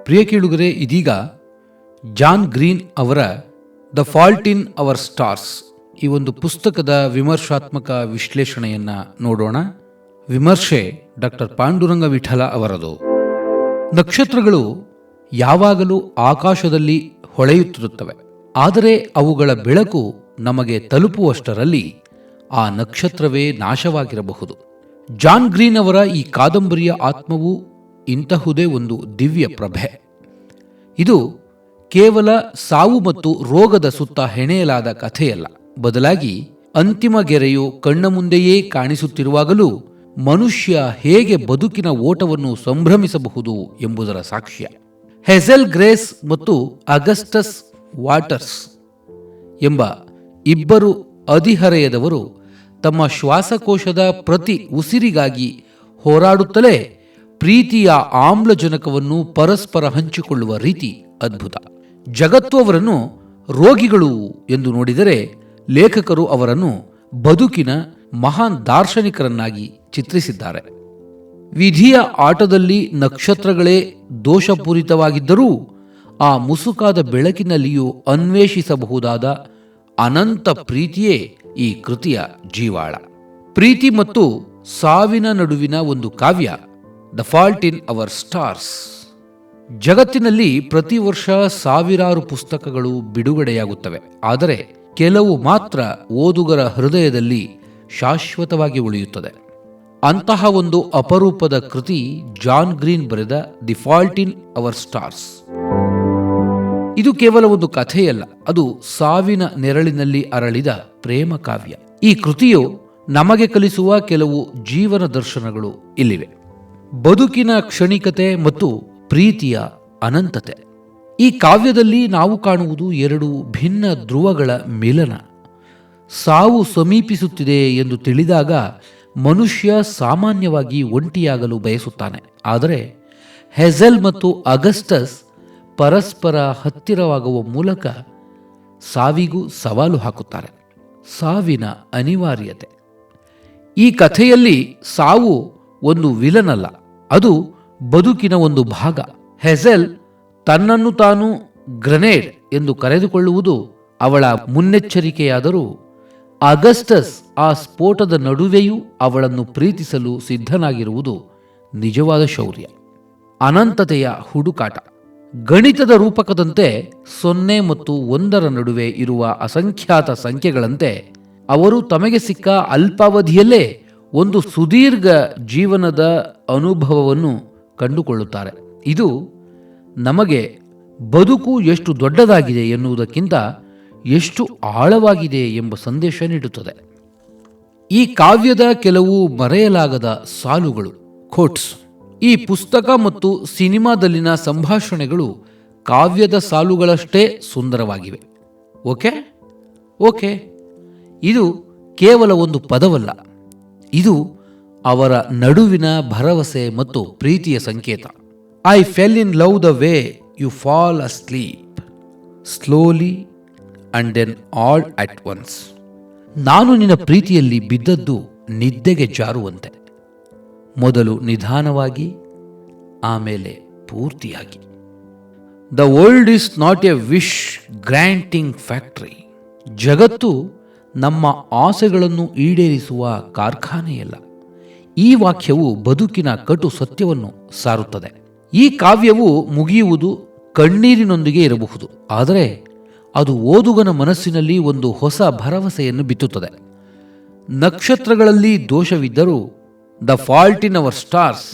ಪ್ರಿಯ ಕೇಳುಗರೆ, ಇದೀಗ John green ಅವರ the fault in our stars ಈ ಒಂದು ಪುಸ್ತಕದ ವಿಮರ್ಶಾತ್ಮಕ ವಿಶ್ಲೇಷಣೆಯನ್ನ ನೋಡೋಣ. ವಿಮರ್ಶೆ ಡಾಕ್ಟರ್ ಪಾಂಡುರಂಗ ವಿಠಲ ಅವರದು. ನಕ್ಷತ್ರಗಳು ಯಾವಾಗಲೂ ಆಕಾಶದಲ್ಲಿ ಹೊಳೆಯುತ್ತಿರುತ್ತವೆ, ಆದರೆ ಅವುಗಳ ಬೆಳಕು ನಮಗೆ ತಲುಪುವಷ್ಟರಲ್ಲಿ ಆ ನಕ್ಷತ್ರವೇ ನಾಶವಾಗಿರಬಹುದು. ಜಾನ್ ಗ್ರೀನ್ ಅವರ ಈ ಕಾದಂಬರಿಯ ಆತ್ಮವು ಇಂತಹುದೇ ಒಂದು ದಿವ್ಯ ಪ್ರಭೆ. ಇದು ಕೇವಲ ಸಾವು ಮತ್ತು ರೋಗದ ಸುತ್ತ ಹೆಣೆಯಲಾದ ಕಥೆಯಲ್ಲ, ಬದಲಾಗಿ ಅಂತಿಮ ಗೆರೆಯು ಕಣ್ಣ ಮುಂದೆಯೇ ಕಾಣಿಸುತ್ತಿರುವಾಗಲೂ ಮನುಷ್ಯ ಹೇಗೆ ಬದುಕಿನ ಓಟವನ್ನು ಸಂಭ್ರಮಿಸಬಹುದು ಎಂಬುದರ ಸಾಕ್ಷ್ಯ. ಹೆಜೆಲ್ ಗ್ರೇಸ್ ಮತ್ತು ಅಗಸ್ಟಸ್ ವಾಟರ್ಸ್ ಎಂಬ ಇಬ್ಬರು ಹದಿಹರೆಯದವರು ತಮ್ಮ ಶ್ವಾಸಕೋಶದ ಪ್ರತಿ ಉಸಿರಿಗಾಗಿ ಹೋರಾಡುತ್ತಲೇ ಪ್ರೀತಿಯ ಆಮ್ಲಜನಕವನ್ನು ಪರಸ್ಪರ ಹಂಚಿಕೊಳ್ಳುವ ರೀತಿ ಅದ್ಭುತ. ಜಗತ್ತು ಅವರನ್ನು ರೋಗಿಗಳು ಎಂದು ನೋಡಿದರೆ, ಲೇಖಕರು ಅವರನ್ನು ಬದುಕಿನ ಮಹಾನ್ ದಾರ್ಶನಿಕರನ್ನಾಗಿ ಚಿತ್ರಿಸಿದ್ದಾರೆ. ವಿಧಿಯ ಆಟದಲ್ಲಿ ನಕ್ಷತ್ರಗಳೇ ದೋಷಪೂರಿತವಾಗಿದ್ದರೂ ಆ ಮುಸುಕಾದ ಬೆಳಕಿನಲ್ಲಿಯೂ ಅನ್ವೇಷಿಸಬಹುದಾದ ಅನಂತ ಪ್ರೀತಿಯೇ ಈ ಕೃತಿಯ ಜೀವಾಳ. ಪ್ರೀತಿ ಮತ್ತು ಸಾವಿನ ನಡುವಿನ ಒಂದು ಕಾವ್ಯ, the fault in our stars. ಜಗತ್ತಿನಲ್ಲಿ ಪ್ರತಿ ವರ್ಷ ಸಾವಿರಾರು ಪುಸ್ತಕಗಳು ಬಿಡುಗಡೆಯಾಗುತ್ತವೆ, ಆದರೆ ಕೆಲವು ಮಾತ್ರ ಓದುಗರ ಹೃದಯದಲ್ಲಿ ಶಾಶ್ವತವಾಗಿ ಉಳಿಯುತ್ತದೆ. ಅಂತಹ ಒಂದು ಅಪರೂಪದ ಕೃತಿ ಜಾನ್ ಗ್ರೀನ್ ಬರೆದ the fault in our stars. ಇದು ಕೇವಲ ಒಂದು ಕಥೆಯಲ್ಲ, ಅದು ಸಾವಿನ ನೆರಳಿನಲ್ಲಿ ಅರಳಿದ ಪ್ರೇಮ ಕಾವ್ಯ. ಈ ಕೃತಿಯು ನಮಗೆ ಕಲಿಸುವ ಕೆಲವು ಜೀವನ ದರ್ಶನಗಳು ಇಲ್ಲಿವೆ. ಬದುಕಿನ ಕ್ಷಣಿಕತೆ ಮತ್ತು ಪ್ರೀತಿಯ ಅನಂತತೆ. ಈ ಕಾವ್ಯದಲ್ಲಿ ನಾವು ಕಾಣುವುದು ಎರಡು ಭಿನ್ನ ಧ್ರುವಗಳ ಮಿಲನ. ಸಾವು ಸಮೀಪಿಸುತ್ತಿದೆ ಎಂದು ತಿಳಿದಾಗ ಮನುಷ್ಯ ಸಾಮಾನ್ಯವಾಗಿ ಒಂಟಿಯಾಗಲು ಬಯಸುತ್ತಾನೆ, ಆದರೆ ಹೆಜೆಲ್ ಮತ್ತು ಅಗಸ್ಟಸ್ ಪರಸ್ಪರ ಹತ್ತಿರವಾಗುವ ಮೂಲಕ ಸಾವಿಗೂ ಸವಾಲು ಹಾಕುತ್ತಾರೆ. ಸಾವಿನ ಅನಿವಾರ್ಯತೆ. ಈ ಕಥೆಯಲ್ಲಿ ಸಾವು ಒಂದು ವಿಲನ್ ಅಲ್ಲ, ಅದು ಬದುಕಿನ ಒಂದು ಭಾಗ. ಹೆಜೆಲ್ ತನ್ನನ್ನು ತಾನು ಗ್ರೆನೇಡ್ ಎಂದು ಕರೆದುಕೊಳ್ಳುವುದು ಅವಳ ಮುನ್ನೆಚ್ಚರಿಕೆಯಾದರೂ, ಅಗಸ್ಟಸ್ ಆ ಸ್ಫೋಟದ ನಡುವೆಯೂ ಅವಳನ್ನು ಪ್ರೀತಿಸಲು ಸಿದ್ಧನಾಗಿರುವುದು ನಿಜವಾದ ಶೌರ್ಯ. ಅನಂತತೆಯ ಹುಡುಕಾಟ. ಗಣಿತದ ರೂಪಕದಂತೆ 0 ಮತ್ತು 1 ನಡುವೆ ಇರುವ ಅಸಂಖ್ಯಾತ ಸಂಖ್ಯೆಗಳಂತೆ ಅವರು ತಮಗೆ ಸಿಕ್ಕ ಅಲ್ಪಾವಧಿಯಲ್ಲೇ ಒಂದು ಸುದೀರ್ಘ ಜೀವನದ ಅನುಭವವನ್ನು ಕಂಡುಕೊಳ್ಳುತ್ತಾರೆ. ಇದು ನಮಗೆ ಬದುಕು ಎಷ್ಟು ದೊಡ್ಡದಾಗಿದೆ ಎನ್ನುವುದಕ್ಕಿಂತ ಎಷ್ಟು ಆಳವಾಗಿದೆ ಎಂಬ ಸಂದೇಶ ನೀಡುತ್ತದೆ. ಈ ಕಾವ್ಯದ ಕೆಲವು ಮರೆಯಲಾಗದ ಸಾಲುಗಳು, ಕೋಟ್ಸ್. ಈ ಪುಸ್ತಕ ಮತ್ತು ಸಿನಿಮಾದಲ್ಲಿನ ಸಂಭಾಷಣೆಗಳು ಕಾವ್ಯದ ಸಾಲುಗಳಷ್ಟೇ ಸುಂದರವಾಗಿವೆ. ಓಕೆ, ಇದು ಕೇವಲ ಒಂದು ಪದವಲ್ಲ, ಇದು ಅವರ ನಡುವಿನ ಭರವಸೆ ಮತ್ತು ಪ್ರೀತಿಯ ಸಂಕೇತ. I fell in love the way you fall asleep slowly and then all at once. ನಾನು ನಿನ್ನ ಪ್ರೀತಿಯಲ್ಲಿ ಬಿದ್ದದ್ದು ನಿದ್ದೆಗೆ ಜಾರುವಂತೆ, ಮೊದಲು ನಿಧಾನವಾಗಿ, ಆಮೇಲೆ ಪೂರ್ತಿಯಾಗಿ. The world is not A wish granting factory. ಜಗತ್ತು ನಮ್ಮ ಆಸೆಗಳನ್ನು ಈಡೇರಿಸುವ ಕಾರ್ಖಾನೆಯಲ್ಲ. ಈ ವಾಕ್ಯವು ಬದುಕಿನ ಕಟು ಸತ್ಯವನ್ನು ಸಾರುತ್ತದೆ. ಈ ಕಾವ್ಯವು ಮುಗಿಯುವುದು ಕಣ್ಣೀರಿನೊಂದಿಗೆ ಇರಬಹುದು, ಆದರೆ ಅದು ಓದುಗನ ಮನಸ್ಸಿನಲ್ಲಿ ಒಂದು ಹೊಸ ಭರವಸೆಯನ್ನು ಬಿತ್ತುತ್ತದೆ. ನಕ್ಷತ್ರಗಳಲ್ಲಿ ದೋಷವಿದ್ದರೂ the fault in our stars,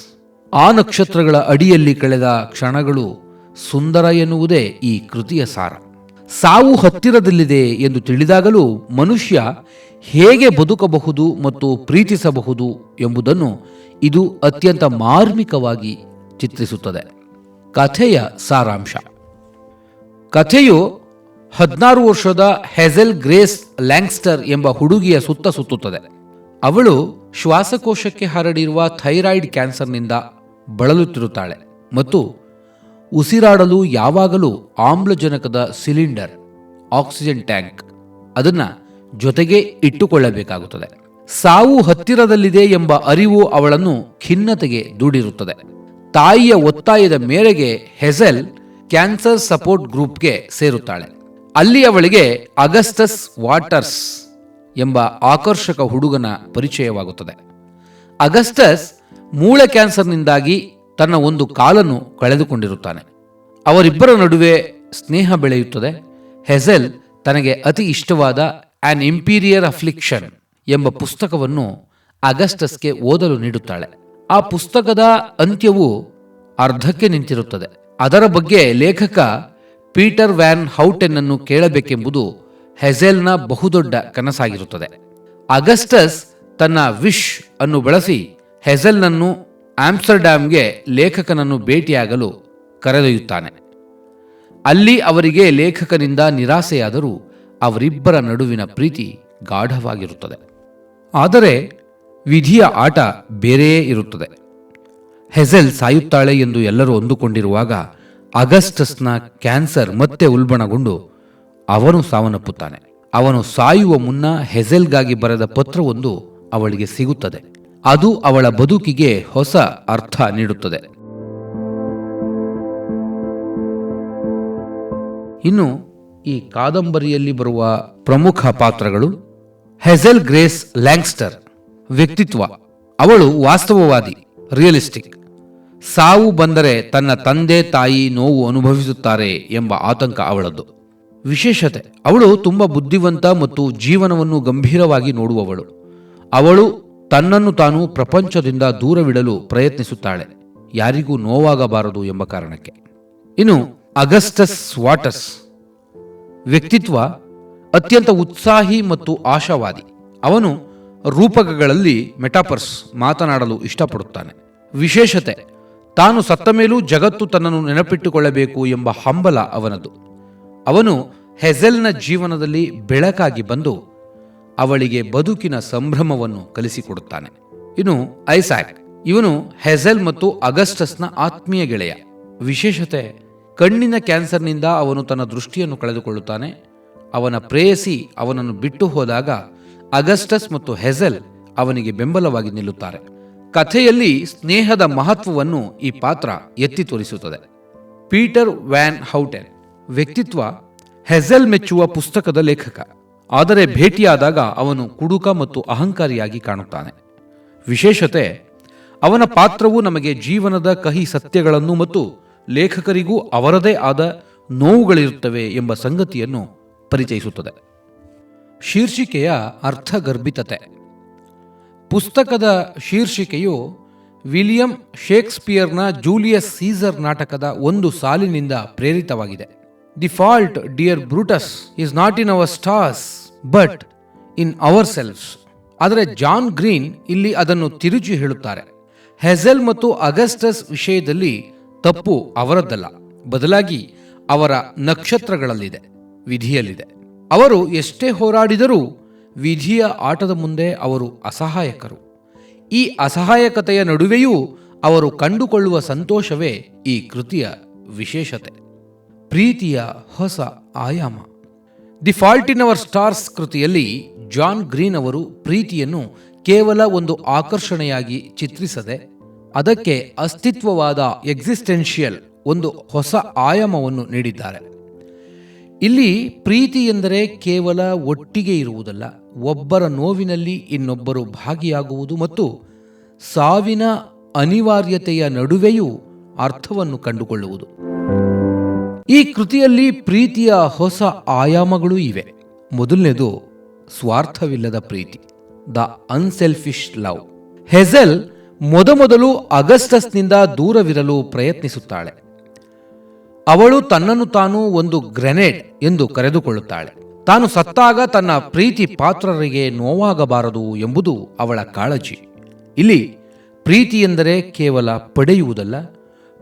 ಆ ನಕ್ಷತ್ರಗಳ ಅಡಿಯಲ್ಲಿ ಕಳೆದ ಕ್ಷಣಗಳು ಸುಂದರ ಎನ್ನುವುದೇ ಈ ಕೃತಿಯ ಸಾರ. ಸಾವು ಹತ್ತಿರದಲ್ಲಿದೆ ಎಂದು ತಿಳಿದಾಗಲೂ ಮನುಷ್ಯ ಹೇಗೆ ಬದುಕಬಹುದು ಮತ್ತು ಪ್ರೀತಿಸಬಹುದು ಎಂಬುದನ್ನು ಇದು ಅತ್ಯಂತ ಮಾರ್ಮಿಕವಾಗಿ ಚಿತ್ರಿಸುತ್ತದೆ. ಕಥೆಯ ಸಾರಾಂಶ. ಕಥೆಯು 16 ವರ್ಷದ ಹೆಜೆಲ್ ಗ್ರೇಸ್ ಲ್ಯಾಂಗ್ಸ್ಟರ್ ಎಂಬ ಹುಡುಗಿಯ ಸುತ್ತ ಸುತ್ತುತ್ತದೆ. ಅವಳು ಶ್ವಾಸಕೋಶಕ್ಕೆ ಹರಡಿರುವ ಥೈರಾಯ್ಡ್ ಕ್ಯಾನ್ಸರ್ನಿಂದ ಬಳಲುತ್ತಿರುತ್ತಾಳೆ ಮತ್ತು ಉಸಿರಾಡಲು ಯಾವಾಗಲೂ ಆಮ್ಲಜನಕದ ಸಿಲಿಂಡರ್, ಆಕ್ಸಿಜನ್ ಟ್ಯಾಂಕ್ ಅದನ್ನು ಜೊತೆಗೆ ಇಟ್ಟುಕೊಳ್ಳಬೇಕಾಗುತ್ತದೆ. ಸಾವು ಹತ್ತಿರದಲ್ಲಿದೆ ಎಂಬ ಅರಿವು ಅವಳನ್ನು ಖಿನ್ನತೆಗೆ ದೂಡಿರುತ್ತದೆ. ತಾಯಿಯ ಒತ್ತಾಯದ ಮೇರೆಗೆ ಹೆಜೆಲ್ ಕ್ಯಾನ್ಸರ್ ಸಪೋರ್ಟ್ ಗ್ರೂಪ್ಗೆ ಸೇರುತ್ತಾಳೆ. ಅಲ್ಲಿ ಅವಳಿಗೆ ಅಗಸ್ಟಸ್ ವಾಟರ್ಸ್ ಎಂಬ ಆಕರ್ಷಕ ಹುಡುಗನ ಪರಿಚಯವಾಗುತ್ತದೆ. ಅಗಸ್ಟಸ್ ಮೂಳೆ ಕ್ಯಾನ್ಸರ್ನಿಂದಾಗಿ ತನ್ನ ಒಂದು ಕಾಲನ್ನು ಕಳೆದುಕೊಂಡಿರುತ್ತಾನೆ. ಅವರಿಬ್ಬರ ನಡುವೆ ಸ್ನೇಹ ಬೆಳೆಯುತ್ತದೆ. ಹೆಜೆಲ್ ತನಗೆ ಅತಿ ಇಷ್ಟವಾದ ಆನ್ ಇಂಪೀರಿಯರ್ ಅಫ್ಲಿಕ್ಷನ್ ಎಂಬ ಪುಸ್ತಕವನ್ನು ಅಗಸ್ಟಸ್ಗೆ ಓದಲು ನೀಡುತ್ತಾಳೆ. ಆ ಪುಸ್ತಕದ ಅಂತ್ಯವು ಅರ್ಧಕ್ಕೆ ನಿಂತಿರುತ್ತದೆ. ಅದರ ಬಗ್ಗೆ ಲೇಖಕ ಪೀಟರ್ ವ್ಯಾನ್ ಹೌಟೆನ್ ಅನ್ನು ಕೇಳಬೇಕೆಂಬುದು ಹೆಜೆಲ್ನ ಬಹುದೊಡ್ಡ ಕನಸಾಗಿರುತ್ತದೆ. ಅಗಸ್ಟಸ್ ತನ್ನ ವಿಶ್ ಅನ್ನು ಬಳಸಿ ಹೆಜೆಲ್ನನ್ನು ಆಮ್ಸ್ಟರ್ಡ್ಯಾಮ್ಗೆ ಲೇಖಕನನ್ನು ಭೇಟಿಯಾಗಲು ಕರೆದೊಯ್ಯುತ್ತಾನೆ. ಅಲ್ಲಿ ಅವರಿಗೆ ಲೇಖಕನಿಂದ ನಿರಾಸೆಯಾದರೂ ಅವರಿಬ್ಬರ ನಡುವಿನ ಪ್ರೀತಿ ಗಾಢವಾಗಿರುತ್ತದೆ. ಆದರೆ ವಿಧಿಯ ಆಟ ಬೇರೆಯೇ ಇರುತ್ತದೆ. ಹೆಜೆಲ್ ಸಾಯುತ್ತಾಳೆ ಎಂದು ಎಲ್ಲರೂ ಅಂದುಕೊಂಡಿರುವಾಗ ಅಗಸ್ಟಸ್ನ ಕ್ಯಾನ್ಸರ್ ಮತ್ತೆ ಉಲ್ಬಣಗೊಂಡು ಅವನು ಸಾವನ್ನಪ್ಪುತ್ತಾನೆ. ಅವನು ಸಾಯುವ ಮುನ್ನ ಹೆಜೆಲ್ಗಾಗಿ ಬರೆದ ಪತ್ರವೊಂದು ಅವಳಿಗೆ ಸಿಗುತ್ತದೆ. ಅದು ಅವಳ ಬದುಕಿಗೆ ಹೊಸ ಅರ್ಥ ನೀಡುತ್ತದೆ. ಇನ್ನು ಈ ಕಾದಂಬರಿಯಲ್ಲಿ ಬರುವ ಪ್ರಮುಖ ಪಾತ್ರಗಳು: ಹೆಜೆಲ್ ಗ್ರೇಸ್ ಲ್ಯಾಂಗ್ಸ್ಟರ್. ವ್ಯಕ್ತಿತ್ವ: ಅವಳು ವಾಸ್ತವವಾದಿ, ರಿಯಲಿಸ್ಟಿಕ್. ಸಾವು ಬಂದರೆ ತನ್ನ ತಂದೆ ತಾಯಿ ನೋವು ಅನುಭವಿಸುತ್ತಾರೆ ಎಂಬ ಆತಂಕ ಅವಳದ್ದು. ವಿಶೇಷತೆ: ಅವಳು ತುಂಬ ಬುದ್ಧಿವಂತ ಮತ್ತು ಜೀವನವನ್ನು ಗಂಭೀರವಾಗಿ ನೋಡುವವಳು. ಅವಳು ತನ್ನನ್ನು ತಾನು ಪ್ರಪಂಚದಿಂದ ದೂರವಿಡಲು ಪ್ರಯತ್ನಿಸುತ್ತಾಳೆ, ಯಾರಿಗೂ ನೋವಾಗಬಾರದು ಎಂಬ ಕಾರಣಕ್ಕೆ. ಇನ್ನು ಅಗಸ್ಟಸ್ ವಾಟರ್ಸ್. ವ್ಯಕ್ತಿತ್ವ: ಅತ್ಯಂತ ಉತ್ಸಾಹಿ ಮತ್ತು ಆಶಾವಾದಿ. ಅವನು ರೂಪಕಗಳಲ್ಲಿ ಮೆಟಾಫರ್ಸ್ ಮಾತನಾಡಲು ಇಷ್ಟಪಡುತ್ತಾನೆ. ವಿಶೇಷತೆ: ತಾನು ಸತ್ತ ಮೇಲೂ ಜಗತ್ತು ತನ್ನನ್ನು ನೆನಪಿಟ್ಟುಕೊಳ್ಳಬೇಕು ಎಂಬ ಹಂಬಲ ಅವನದು. ಅವನು ಹೆಜೆಲ್ನ ಜೀವನದಲ್ಲಿ ಬೆಳಕಾಗಿ ಬಂದು ಅವಳಿಗೆ ಬದುಕಿನ ಸಂಭ್ರಮವನ್ನು ಕಲಿಸಿಕೊಡುತ್ತಾನೆ. ಇನ್ನು ಐಸಾಕ್. ಇವನು ಹೆಜೆಲ್ ಮತ್ತು ಅಗಸ್ಟಸ್ನ ಆತ್ಮೀಯ ಗೆಳೆಯ. ವಿಶೇಷತೆ: ಕಣ್ಣಿನ ಕ್ಯಾನ್ಸರ್ನಿಂದ ಅವನು ತನ್ನ ದೃಷ್ಟಿಯನ್ನು ಕಳೆದುಕೊಳ್ಳುತ್ತಾನೆ. ಅವನ ಪ್ರೇಯಸಿ ಅವನನ್ನು ಬಿಟ್ಟು ಹೋದಾಗ ಅಗಸ್ಟಸ್ ಮತ್ತು ಹೆಜೆಲ್ ಅವನಿಗೆ ಬೆಂಬಲವಾಗಿ ನಿಲ್ಲುತ್ತಾರೆ. ಕಥೆಯಲ್ಲಿ ಸ್ನೇಹದ ಮಹತ್ವವನ್ನು ಈ ಪಾತ್ರ ಎತ್ತಿ ತೋರಿಸುತ್ತದೆ. Peter Van Houten. ವ್ಯಕ್ತಿತ್ವ: ಹೆಜೆಲ್ ಮೆಚ್ಚುವ ಪುಸ್ತಕದ ಲೇಖಕ. ಆದರೆ ಭೇಟಿಯಾದಾಗ ಅವನು ಕುಡುಕ ಮತ್ತು ಅಹಂಕಾರಿಯಾಗಿ ಕಾಣುತ್ತಾನೆ. ವಿಶೇಷತೆ: ಅವನ ಪಾತ್ರವು ನಮಗೆ ಜೀವನದ ಕಹಿ ಸತ್ಯಗಳನ್ನು ಮತ್ತು ಲೇಖಕರಿಗೂ ಅವರದೇ ಆದ ನೋವುಗಳಿರುತ್ತವೆ ಎಂಬ ಸಂಗತಿಯನ್ನು ಪರಿಚಯಿಸುತ್ತದೆ. ಶೀರ್ಷಿಕೆಯ ಅರ್ಥಗರ್ಭಿತತೆ. ಪುಸ್ತಕದ ಶೀರ್ಷಿಕೆಯು ವಿಲಿಯಂ ಶೇಕ್ಸ್ಪಿಯರ್ನ ಜೂಲಿಯಸ್ ಸೀಸರ್ ನಾಟಕದ ಒಂದು ಸಾಲಿನಿಂದ ಪ್ರೇರಿತವಾಗಿದೆ. The fault dear Brutus is not in our stars but in our selves. ಆದರೆ ಜಾನ್ ಗ್ರೀನ್ ಇಲ್ಲಿ ಅದನ್ನು ತಿರುಚಿ ಹೇಳುತ್ತಾರೆ. ಹೆಜೆಲ್ ಮತ್ತು ಅಗಸ್ಟಸ್ ವಿಷಯದಲ್ಲಿ ತಪ್ಪು ಅವರದ್ದಲ್ಲ, ಬದಲಾಗಿ ಅವರ ನಕ್ಷತ್ರಗಳಲ್ಲಿದೆ, ವಿಧಿಯಲ್ಲಿದೆ. ಅವರು ಎಷ್ಟೇ ಹೋರಾಡಿದರೂ ವಿಧಿಯ ಆಟದ ಮುಂದೆ ಅವರು ಅಸಹಾಯಕರು. ಈ ಅಸಹಾಯಕತೆಯ ನಡುವೆಯೂ ಅವರು ಕಂಡುಕೊಳ್ಳುವ ಸಂತೋಷವೇ ಈ ಕೃತಿಯ ವಿಶೇಷತೆ. ಪ್ರೀತಿಯ ಹೊಸ ಆಯಾಮ. The fault in our stars ಕೃತಿಯಲ್ಲಿ ಜಾನ್ ಗ್ರೀನ್ ಅವರು ಪ್ರೀತಿಯನ್ನು ಕೇವಲ ಒಂದು ಆಕರ್ಷಣೆಯಾಗಿ ಚಿತ್ರಿಸದೆ ಅದಕ್ಕೆ ಅಸ್ತಿತ್ವವಾದ ಎಕ್ಸಿಸ್ಟೆನ್ಷಿಯಲ್ ಒಂದು ಹೊಸ ಆಯಾಮವನ್ನು ನೀಡಿದ್ದಾರೆ. ಇಲ್ಲಿ ಪ್ರೀತಿ ಎಂದರೆ ಕೇವಲ ಒಟ್ಟಿಗೆ ಇರುವುದಲ್ಲ, ಒಬ್ಬರ ನೋವಿನಲ್ಲಿ ಇನ್ನೊಬ್ಬರು ಭಾಗಿಯಾಗುವುದು ಮತ್ತು ಸಾವಿನ ಅನಿವಾರ್ಯತೆಯ ನಡುವೆಯೂ ಅರ್ಥವನ್ನು ಕಂಡುಕೊಳ್ಳುವುದು. ಈ ಕೃತಿಯಲ್ಲಿ ಪ್ರೀತಿಯ ಹೊಸ ಆಯಾಮಗಳೂ ಇವೆ. ಮೊದಲನೇದು ಸ್ವಾರ್ಥವಿಲ್ಲದ ಪ್ರೀತಿ, ದ ಅನ್ಸೆಲ್ಫಿಶ್ ಲವ್. ಹೆಜೆಲ್ ಮೊದಮೊದಲು ಅಗಸ್ಟಸ್ನಿಂದ ದೂರವಿರಲು ಪ್ರಯತ್ನಿಸುತ್ತಾಳೆ. ಅವಳು ತನ್ನನ್ನು ತಾನು ಒಂದು ಗ್ರೆನೇಡ್ ಎಂದು ಕರೆದುಕೊಳ್ಳುತ್ತಾಳೆ. ತಾನು ಸತ್ತಾಗ ತನ್ನ ಪ್ರೀತಿ ಪಾತ್ರರಿಗೆ ನೋವಾಗಬಾರದು ಎಂಬುದು ಅವಳ ಕಾಳಜಿ. ಇಲ್ಲಿ ಪ್ರೀತಿ ಎಂದರೆ ಕೇವಲ ಪಡೆಯುವುದಲ್ಲ,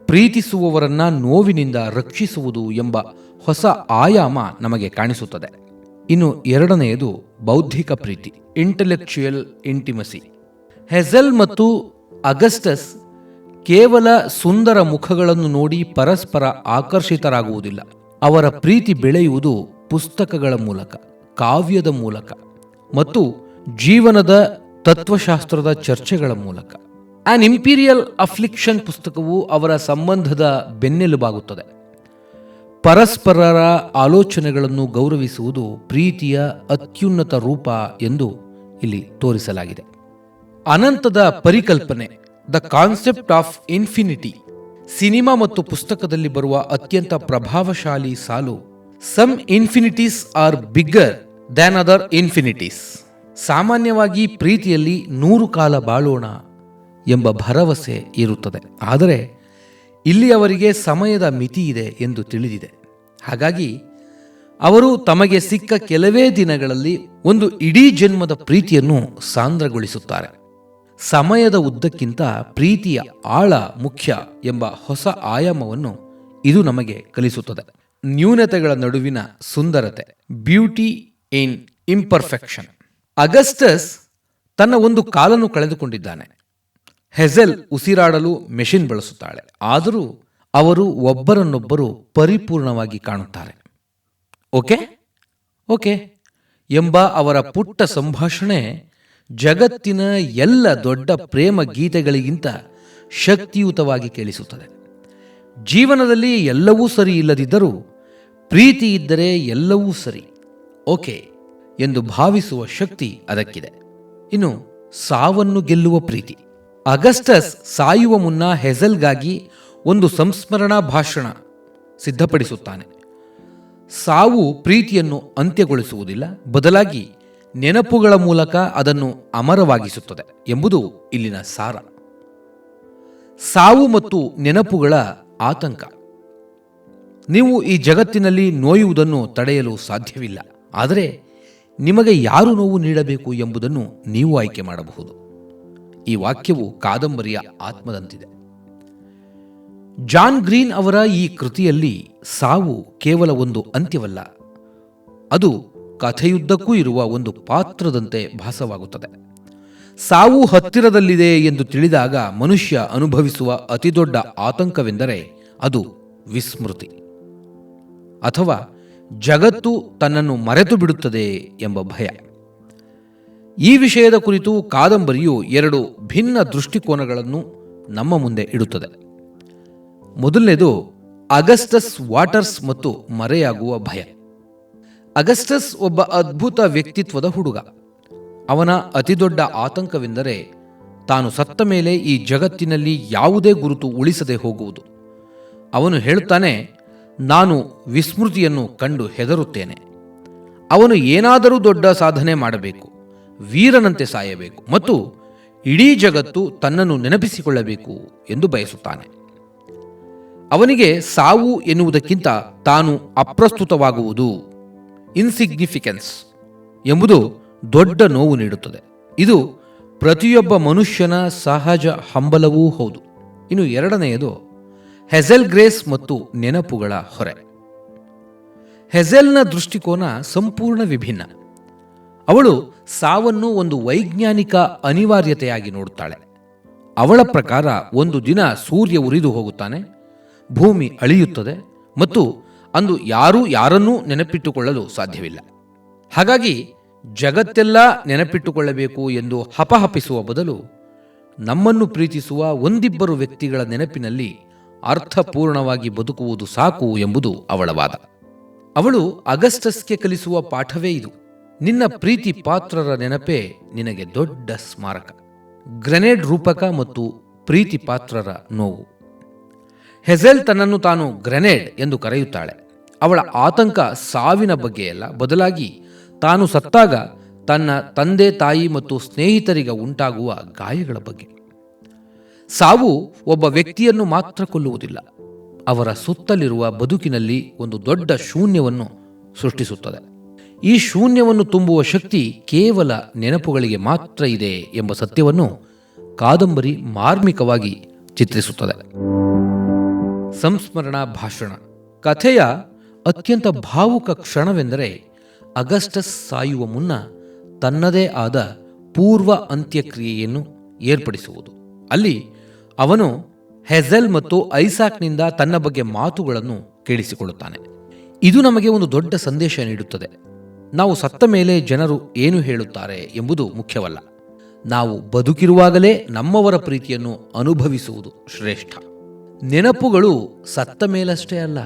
ಪ್ರೀತಿಸುವವರನ್ನ ನೋವಿನಿಂದ ರಕ್ಷಿಸುವುದು ಎಂಬ ಹೊಸ ಆಯಾಮ ನಮಗೆ ಕಾಣಿಸುತ್ತದೆ. ಇನ್ನು ಎರಡನೆಯದು ಬೌದ್ಧಿಕ ಪ್ರೀತಿ, ಇಂಟೆಲೆಕ್ಚುಯಲ್ ಇಂಟಿಮಸಿ. ಹೆಜೆಲ್ ಮತ್ತು ಅಗಸ್ಟಸ್ ಕೇವಲ ಸುಂದರ ಮುಖಗಳನ್ನು ನೋಡಿ ಪರಸ್ಪರ ಆಕರ್ಷಿತರಾಗುವುದಿಲ್ಲ. ಅವರ ಪ್ರೀತಿ ಬೆಳೆಯುವುದು ಪುಸ್ತಕಗಳ ಮೂಲಕ, ಕಾವ್ಯದ ಮೂಲಕ ಮತ್ತು ಜೀವನದ ತತ್ವಶಾಸ್ತ್ರದ ಚರ್ಚೆಗಳ ಮೂಲಕ. ಆನ್ ಇಂಪೀರಿಯಲ್ ಅಫ್ಲಿಕ್ಷನ್ ಪುಸ್ತಕವು ಅವರ ಸಂಬಂಧದ ಬೆನ್ನೆಲುಬಾಗುತ್ತದೆ. ಪರಸ್ಪರರ ಆಲೋಚನೆಗಳನ್ನು ಗೌರವಿಸುವುದು ಪ್ರೀತಿಯ ಅತ್ಯುನ್ನತ ರೂಪ ಎಂದು ಇಲ್ಲಿ ತೋರಿಸಲಾಗಿದೆ. ಅನಂತದ ಪರಿಕಲ್ಪನೆ, the concept of infinity, cinema ಮತ್ತು ಪುಸ್ತಕದಲ್ಲಿ ಬರುವ ಅತ್ಯಂತ ಪ್ರಭಾವಶಾಲಿ ಸಾಲು, some infinities are bigger than other infinities. ಸಾಮಾನ್ಯವಾಗಿ ಪ್ರೀತಿಯಲ್ಲಿ 100 ಕಾಲ ಬಾಳೋಣ ಎಂಬ ಭರವಸೆ ಇರುತ್ತದೆ. ಆದರೆ ಇಲ್ಲಿ ಅವರಿಗೆ ಸಮಯದ ಮಿತಿ ಇದೆ ಎಂದು ತಿಳಿದಿದೆ. ಹಾಗಾಗಿ ಅವರು ತಮಗೆ ಸಿಕ್ಕ ಕೆಲವೇ ದಿನಗಳಲ್ಲಿ ಒಂದು ಇಡೀ ಜನ್ಮದ ಪ್ರೀತಿಯನ್ನು ಸಾಂದ್ರಗೊಳಿಸುತ್ತಾರೆ. ಸಮಯದ ಉದ್ದಕ್ಕಿಂತ ಪ್ರೀತಿಯ ಆಳ ಮುಖ್ಯ ಎಂಬ ಹೊಸ ಆಯಾಮವನ್ನು ಇದು ನಮಗೆ ಕಲಿಸುತ್ತದೆ. ನ್ಯೂನತೆಗಳ ನಡುವಿನ ಸುಂದರತೆ, ಬ್ಯೂಟಿ ಇನ್ ಇಂಪರ್ಫೆಕ್ಷನ್. ಅಗಸ್ಟಸ್ ತನ್ನ ಒಂದು ಕಾಲನ್ನು ಕಳೆದುಕೊಂಡಿದ್ದಾನೆ. ಹೆಜೆಲ್ ಉಸಿರಾಡಲು ಮೆಷಿನ್ ಬಳಸುತ್ತಾಳೆ. ಆದರೂ ಅವರು ಒಬ್ಬರನ್ನೊಬ್ಬರು ಪರಿಪೂರ್ಣವಾಗಿ ಕಾಣುತ್ತಾರೆ. ಓಕೆ ಓಕೆ ಎಂಬ ಅವರ ಪುಟ್ಟ ಸಂಭಾಷಣೆ ಜಗತ್ತಿನ ಎಲ್ಲ ದೊಡ್ಡ ಪ್ರೇಮ ಗೀತೆಗಳಿಗಿಂತ ಶಕ್ತಿಯುತವಾಗಿ ಕೇಳಿಸುತ್ತದೆ. ಜೀವನದಲ್ಲಿ ಎಲ್ಲವೂ ಸರಿ ಇಲ್ಲದಿದ್ದರೂ ಪ್ರೀತಿ ಇದ್ದರೆ ಎಲ್ಲವೂ ಸರಿ, ಓಕೆ ಎಂದು ಭಾವಿಸುವ ಶಕ್ತಿ ಅದಕ್ಕಿದೆ. ಇನ್ನು ಸಾವನ್ನು ಗೆಲ್ಲುವ ಪ್ರೀತಿ. ಅಗಸ್ಟಸ್ ಸಾಯುವ ಮುನ್ನ ಹೆಜೆಲ್ಗಾಗಿ ಒಂದು ಸಂಸ್ಮರಣಾ ಭಾಷಣ ಸಿದ್ಧಪಡಿಸುತ್ತಾನೆ. ಸಾವು ಪ್ರೀತಿಯನ್ನು ಅಂತ್ಯಗೊಳಿಸುವುದಿಲ್ಲ, ಬದಲಾಗಿ ನೆನಪುಗಳ ಮೂಲಕ ಅದನ್ನು ಅಮರವಾಗಿಸುತ್ತದೆ ಎಂಬುದು ಇಲ್ಲಿನ ಸಾರ. ಸಾವು ಮತ್ತು ನೆನಪುಗಳ ಆತಂಕ. ನೀವು ಈ ಜಗತ್ತಿನಲ್ಲಿ ನೋಯುವುದನ್ನು ತಡೆಯಲು ಸಾಧ್ಯವಿಲ್ಲ, ಆದರೆ ನಿಮಗೆ ಯಾರು ನೋವು ನೀಡಬೇಕು ಎಂಬುದನ್ನು ನೀವು ಆಯ್ಕೆ ಮಾಡಬಹುದು. ಈ ವಾಕ್ಯವು ಕಾದಂಬರಿಯ ಆತ್ಮದಂತಿದೆ. ಜಾನ್ ಗ್ರೀನ್ ಅವರ ಈ ಕೃತಿಯಲ್ಲಿ ಸಾವು ಕೇವಲ ಒಂದು ಅಂತ್ಯವಲ್ಲ, ಅದು ಕಥೆಯುದ್ದಕ್ಕೂ ಇರುವ ಒಂದು ಪಾತ್ರದಂತೆ ಭಾಸವಾಗುತ್ತದೆ. ಸಾವು ಹತ್ತಿರದಲ್ಲಿದೆ ಎಂದು ತಿಳಿದಾಗ ಮನುಷ್ಯ ಅನುಭವಿಸುವ ಅತಿದೊಡ್ಡ ಆತಂಕವೆಂದರೆ ಅದು ವಿಸ್ಮೃತಿ, ಅಥವಾ ಜಗತ್ತು ತನ್ನನ್ನು ಮರೆತು ಬಿಡುತ್ತದೆ ಎಂಬ ಭಯ. ಈ ವಿಷಯದ ಕುರಿತು ಕಾದಂಬರಿಯು 2 ಭಿನ್ನ ದೃಷ್ಟಿಕೋನಗಳನ್ನು ನಮ್ಮ ಮುಂದೆ ಇಡುತ್ತದೆ. ಮೊದಲನೇದು ಅಗಸ್ಟಸ್ ವಾಟರ್ಸ್ ಮತ್ತು ಮರೆಯಾಗುವ ಭಯ. ಅಗಸ್ಟಸ್ ಒಬ್ಬ ಅದ್ಭುತ ವ್ಯಕ್ತಿತ್ವದ ಹುಡುಗ. ಅವನ ಅತಿದೊಡ್ಡ ಆತಂಕವೆಂದರೆ ತಾನು ಸತ್ತ ಮೇಲೆ ಈ ಜಗತ್ತಿನಲ್ಲಿ ಯಾವುದೇ ಗುರುತು ಉಳಿಸದೆ ಹೋಗುವುದು. ಅವನು ಹೇಳುತ್ತಾನೆ, ನಾನು ವಿಸ್ಮೃತಿಯನ್ನು ಕಂಡು ಹೆದರುತ್ತೇನೆ. ಅವನು ಏನಾದರೂ ದೊಡ್ಡ ಸಾಧನೆ ಮಾಡಬೇಕು, ವೀರನಂತೆ ಸಾಯಬೇಕು ಮತ್ತು ಇಡೀ ಜಗತ್ತು ತನ್ನನ್ನು ನೆನಪಿಸಿಕೊಳ್ಳಬೇಕು ಎಂದು ಬಯಸುತ್ತಾನೆ. ಅವನಿಗೆ ಸಾವು ಎನ್ನುವುದಕ್ಕಿಂತ ತಾನು ಅಪ್ರಸ್ತುತವಾಗುವುದು, ಇನ್ಸಿಗ್ನಿಫಿಕೆನ್ಸ್ ಎಂಬುದು ದೊಡ್ಡ ನೋವು ನೀಡುತ್ತದೆ. ಇದು ಪ್ರತಿಯೊಬ್ಬ ಮನುಷ್ಯನ ಸಹಜ ಹಂಬಲವೂ ಹೌದು. ಇನ್ನು ಎರಡನೆಯದು ಹೆಜೆಲ್ ಗ್ರೇಸ್ ಮತ್ತು ನೆನಪುಗಳ ಹೊರೆ. ಹೆಜೆಲ್ನ ದೃಷ್ಟಿಕೋನ ಸಂಪೂರ್ಣ ವಿಭಿನ್ನ. ಅವಳು ಸಾವನ್ನು ಒಂದು ವೈಜ್ಞಾನಿಕ ಅನಿವಾರ್ಯತೆಯಾಗಿ ನೋಡುತ್ತಾಳೆ. ಅವಳ ಪ್ರಕಾರ ಒಂದು ದಿನ ಸೂರ್ಯ ಉರಿದು ಹೋಗುತ್ತಾನೆ, ಭೂಮಿ ಅಳಿಯುತ್ತದೆ ಮತ್ತು ಅಂದು ಯಾರೂ ಯಾರನ್ನೂ ನೆನಪಿಟ್ಟುಕೊಳ್ಳಲು ಸಾಧ್ಯವಿಲ್ಲ. ಹಾಗಾಗಿ ಜಗತ್ತೆಲ್ಲ ನೆನಪಿಟ್ಟುಕೊಳ್ಳಬೇಕು ಎಂದು ಹಪಹಪಿಸುವ ಬದಲು ನಮ್ಮನ್ನು ಪ್ರೀತಿಸುವ ಒಂದಿಬ್ಬರು ವ್ಯಕ್ತಿಗಳ ನೆನಪಿನಲ್ಲಿ ಅರ್ಥಪೂರ್ಣವಾಗಿ ಬದುಕುವುದು ಸಾಕು ಎಂಬುದು ಅವಳ ವಾದ. ಅವಳು ಅಗಸ್ಟಸ್ಗೆ ಕಲಿಸುವ ಪಾಠವೇ ಇದು. ನಿನ್ನ ಪ್ರೀತಿ ಪಾತ್ರರ ನೆನಪೇ ನಿನಗೆ ದೊಡ್ಡ ಸ್ಮಾರಕ. ಗ್ರೆನೇಡ್ ರೂಪಕ ಮತ್ತು ಪ್ರೀತಿ ಪಾತ್ರರ ನೋವು. ಹೆಜೆಲ್ ತನ್ನನ್ನು ತಾನು ಗ್ರೆನೇಡ್ ಎಂದು ಕರೆಯುತ್ತಾಳೆ. ಅವಳ ಆತಂಕ ಸಾವಿನ ಬಗ್ಗೆಯಲ್ಲ, ಬದಲಾಗಿ ತಾನು ಸತ್ತಾಗ ತನ್ನ ತಂದೆ ತಾಯಿ ಮತ್ತು ಸ್ನೇಹಿತರಿಗೆ ಉಂಟಾಗುವ ಗಾಯಗಳ ಬಗ್ಗೆ. ಸಾವು ಒಬ್ಬ ವ್ಯಕ್ತಿಯನ್ನು ಮಾತ್ರ ಕೊಲ್ಲುವುದಿಲ್ಲ, ಅವರ ಸುತ್ತಲಿರುವ ಬದುಕಿನಲ್ಲಿ ಒಂದು ದೊಡ್ಡ ಶೂನ್ಯವನ್ನು ಸೃಷ್ಟಿಸುತ್ತದೆ. ಈ ಶೂನ್ಯವನ್ನು ತುಂಬುವ ಶಕ್ತಿ ಕೇವಲ ನೆನಪುಗಳಿಗೆ ಮಾತ್ರ ಇದೆ ಎಂಬ ಸತ್ಯವನ್ನು ಕಾದಂಬರಿ ಮಾರ್ಮಿಕವಾಗಿ ಚಿತ್ರಿಸುತ್ತದೆ. ಸಂಸ್ಮರಣಾ ಭಾಷಣ. ಕಥೆಯ ಅತ್ಯಂತ ಭಾವುಕ ಕ್ಷಣವೆಂದರೆ ಅಗಸ್ಟಸ್ ಸಾಯುವ ಮುನ್ನ ತನ್ನದೇ ಆದ ಪೂರ್ವ ಅಂತ್ಯಕ್ರಿಯೆಯನ್ನು ಏರ್ಪಡಿಸುವುದು. ಅಲ್ಲಿ ಅವನು ಹೆಜೆಲ್ ಮತ್ತು ಐಸಾಕ್ನಿಂದ ತನ್ನ ಬಗ್ಗೆ ಮಾತುಗಳನ್ನು ಕೇಳಿಸಿಕೊಳ್ಳುತ್ತಾನೆ. ಇದು ನಮಗೆ ಒಂದು ದೊಡ್ಡ ಸಂದೇಶ ನೀಡುತ್ತದೆ. ನಾವು ಸತ್ತ ಮೇಲೆ ಜನರು ಏನು ಹೇಳುತ್ತಾರೆ ಎಂಬುದು ಮುಖ್ಯವಲ್ಲ, ನಾವು ಬದುಕಿರುವಾಗಲೇ ನಮ್ಮವರ ಪ್ರೀತಿಯನ್ನು ಅನುಭವಿಸುವುದು ಶ್ರೇಷ್ಠ. ನೆನಪುಗಳು ಸತ್ತ ಮೇಲಷ್ಟೇ ಅಲ್ಲ,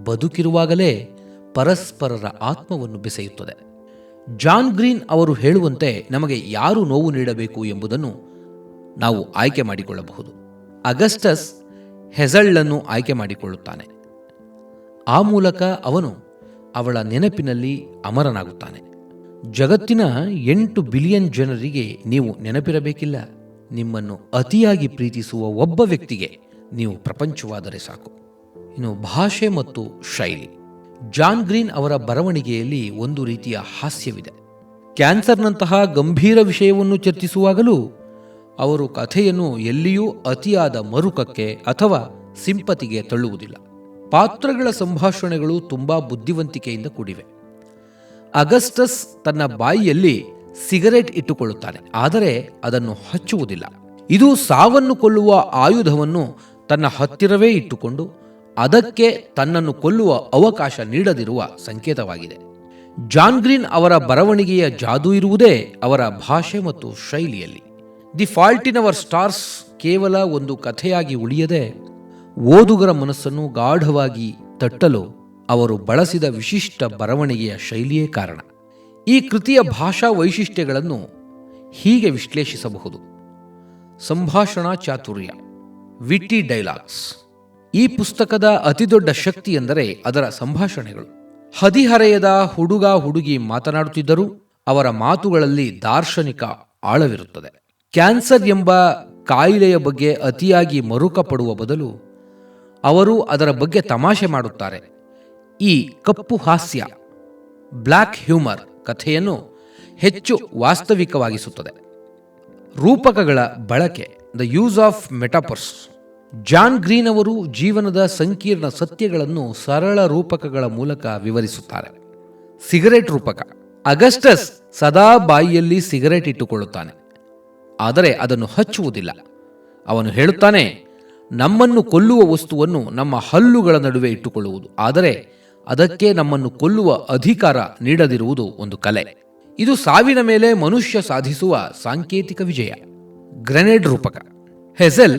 ಬದುಕಿರುವಾಗಲೇ ಪರಸ್ಪರರ ಆತ್ಮವನ್ನು ಬೆಸೆಯುತ್ತದೆ. ಜಾನ್ ಗ್ರೀನ್ ಅವರು ಹೇಳುವಂತೆ ನಮಗೆ ಯಾರು ನೋವು ನೀಡಬೇಕು ಎಂಬುದನ್ನು ನಾವು ಆಯ್ಕೆ ಮಾಡಿಕೊಳ್ಳಬಹುದು. ಅಗಸ್ಟಸ್ ಹೆಝಲ್ಳನ್ನು ಆಯ್ಕೆ ಮಾಡಿಕೊಳ್ಳುತ್ತಾನೆ. ಆ ಮೂಲಕ ಅವನು ಅವಳ ನೆನಪಿನಲ್ಲಿ ಅಮರನಾಗುತ್ತಾನೆ. ಜಗತ್ತಿನ 8 ಬಿಲಿಯನ್ ಜನರಿಗೆ ನೀವು ನೆನಪಿರಬೇಕಿಲ್ಲ. ನಿಮ್ಮನ್ನು ಅತಿಯಾಗಿ ಪ್ರೀತಿಸುವ ಒಬ್ಬ ವ್ಯಕ್ತಿಗೆ ನೀವು ಪ್ರಪಂಚವಾದರೆ ಸಾಕು. ಇನ್ನು ಭಾಷೆ ಮತ್ತು ಶೈಲಿ. ಜಾನ್ ಗ್ರೀನ್ ಅವರ ಬರವಣಿಗೆಯಲ್ಲಿ ಒಂದು ರೀತಿಯ ಹಾಸ್ಯವಿದೆ. ಕ್ಯಾನ್ಸರ್ನಂತಹ ಗಂಭೀರ ವಿಷಯವನ್ನು ಚರ್ಚಿಸುವಾಗಲೂ ಅವರು ಕಥೆಯನ್ನು ಎಲ್ಲಿಯೂ ಅತಿಯಾದ ಮರುಕಕ್ಕೆ ಅಥವಾ ಸಿಂಪತಿಗೆ ತಳ್ಳುವುದಿಲ್ಲ. ಪಾತ್ರಗಳ ಸಂಭಾಷಣೆಗಳು ತುಂಬಾ ಬುದ್ಧಿವಂತಿಕೆಯಿಂದ ಕೂಡಿವೆ. ಅಗಸ್ಟಸ್ ತನ್ನ ಬಾಯಿಯಲ್ಲಿ ಸಿಗರೆಟ್ ಇಟ್ಟುಕೊಳ್ಳುತ್ತಾನೆ, ಆದರೆ ಅದನ್ನು ಹಚ್ಚುವುದಿಲ್ಲ. ಇದು ಸಾವನ್ನು ಕೊಲ್ಲುವ ಆಯುಧವನ್ನು ತನ್ನ ಹತ್ತಿರವೇ ಇಟ್ಟುಕೊಂಡು ಅದಕ್ಕೆ ತನ್ನನ್ನು ಕೊಲ್ಲುವ ಅವಕಾಶ ನೀಡದಿರುವ ಸಂಕೇತವಾಗಿದೆ. ಜಾನ್ ಗ್ರೀನ್ ಅವರ ಬರವಣಿಗೆಯ ಜಾದೂ ಇರುವುದೇ ಅವರ ಭಾಷೆ ಮತ್ತು ಶೈಲಿಯಲ್ಲಿ. The fault in our stars ಕೇವಲ ಒಂದು ಕಥೆಯಾಗಿ ಉಳಿಯದೆ ಓದುಗರ ಮನಸ್ಸನ್ನು ಗಾಢವಾಗಿ ತಟ್ಟಲು ಅವರು ಬಳಸಿದ ವಿಶಿಷ್ಟ ಬರವಣಿಗೆಯ ಶೈಲಿಯೇ ಕಾರಣ. ಈ ಕೃತಿಯ ಭಾಷಾ ವೈಶಿಷ್ಟ್ಯಗಳನ್ನು ಹೀಗೆ ವಿಶ್ಲೇಷಿಸಬಹುದು. ಸಂಭಾಷಣಾ ಚಾತುರ್ಯ, ವಿಟ್ಟಿ ಡೈಲಾಗ್ಸ್. ಈ ಪುಸ್ತಕದ ಅತಿದೊಡ್ಡ ಶಕ್ತಿ ಎಂದರೆ ಅದರ ಸಂಭಾಷಣೆಗಳು. ಹದಿಹರೆಯದ ಹುಡುಗ ಹುಡುಗಿ ಮಾತನಾಡುತ್ತಿದ್ದರೂ ಅವರ ಮಾತುಗಳಲ್ಲಿ ದಾರ್ಶನಿಕ ಆಳವಿರುತ್ತದೆ. ಕ್ಯಾನ್ಸರ್ ಎಂಬ ಕಾಯಿಲೆಯ ಬಗ್ಗೆ ಅತಿಯಾಗಿ ಮರುಕ ಪಡುವ ಬದಲು ಅವರು ಅದರ ಬಗ್ಗೆ ತಮಾಷೆ ಮಾಡುತ್ತಾರೆ. ಈ ಕಪ್ಪು ಹಾಸ್ಯ, ಬ್ಲ್ಯಾಕ್ ಹ್ಯೂಮರ್ ಕಥೆಯನ್ನು ಹೆಚ್ಚು ವಾಸ್ತವಿಕವಾಗಿಸುತ್ತದೆ. ರೂಪಕಗಳ ಬಳಕೆ, the use of metaphors. John Green ಅವರು ಜೀವನದ ಸಂಕೀರ್ಣ ಸತ್ಯಗಳನ್ನು ಸರಳ ರೂಪಕಗಳ ಮೂಲಕ ವಿವರಿಸುತ್ತಾರೆ. ಸಿಗರೆಟ್ ರೂಪಕ. ಅಗಸ್ಟಸ್ ಸದಾ ಬಾಯಿಯಲ್ಲಿ ಸಿಗರೆಟ್ ಇಟ್ಟುಕೊಳ್ಳುತ್ತಾನೆ, ಆದರೆ ಅದನ್ನು ಹಚ್ಚುವುದಿಲ್ಲ. ಅವನು ಹೇಳುತ್ತಾನೆ, ನಮ್ಮನ್ನು ಕೊಲ್ಲುವ ವಸ್ತುವನ್ನು ನಮ್ಮ ಹಲ್ಲುಗಳ ನಡುವೆ ಇಟ್ಟುಕೊಳ್ಳುವುದು, ಆದರೆ ಅದಕ್ಕೆ ನಮ್ಮನ್ನು ಕೊಲ್ಲುವ ಅಧಿಕಾರ ನೀಡದಿರುವುದು ಒಂದು ಕಲೆ. ಇದು ಸಾವಿನ ಮೇಲೆ ಮನುಷ್ಯ ಸಾಧಿಸುವ ಸಾಂಕೇತಿಕ ವಿಜಯ. ಗ್ರೆನೇಡ್ ರೂಪಕ. ಹೆಝೆಲ್